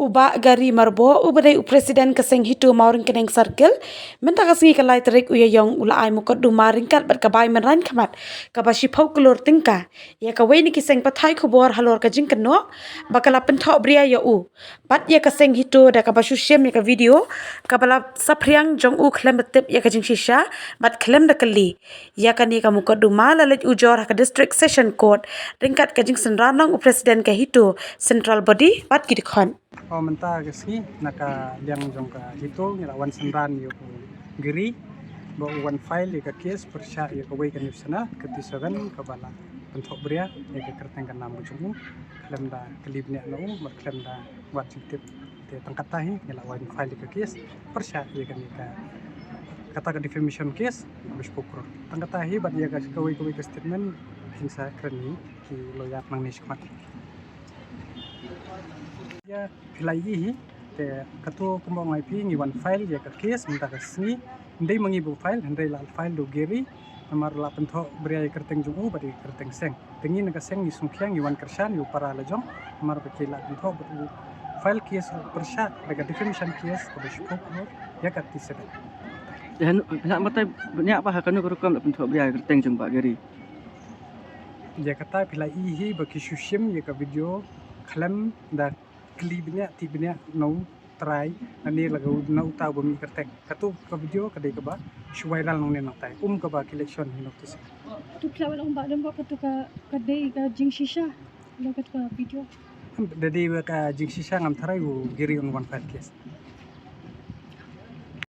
uba gari marbo ubadai presiden keseng hitu mauring keneng circle menta kasngi kalai terik uyayong ula ai mukot du maringkat bat kabai menran kamat kabashi pau kelur tingka ya kawai ni kiseng patai kubor halor kajing keno bakala pentok bria ya u bat ya keseng hitu da kabashu shem ya ka video kabala sapriang jong u klem betip ya kajing shisha bat klem da kali ya kani ka mukot du malalet ujor ka district session court ringkat kajing senranong presiden ka hitu central body bat gidikon. Oh menta kesini naka yang jongka itu ngelawan senran yo geri bawa one file ya case persya ya kawai kan sana ketisagan kabala bentuk bria ya kerteng kan namu jumu klem da kelibnya no mak klem da wajib tip te tangkat tahi ngelawan file ya case persya ya kan kata ke defamation case habis pokro tangkat tahi bat ya kawai ke statement hingsa kreni ki loyak nang niskmat ya pilai te katu kumbang IP ni one file ya ke case minta kesini ndai mengibu file ndai la file do geri namar la pentho bria kerteng jungu bari kerteng seng tengi naga seng ni sungkyang ni one kersan yu para lajong namar bekila pentho betu file case persya daga defamation case ko bishko ya kati sebe dan nak matai banyak apa hakanu kerukam la pentho bria kerteng jung pak geri ya kata pilai baki shushim ya ka video klaim da klibnya tibnya no try ani lagu no ta bumi kertek katu ka video kadai ka ba viral nong ne natai ka ba election ni notice tu klawan om badam ba katu ka kadai ka jing shisha lagat ka video dadi ka jing shisha ngam tharai giri on one file case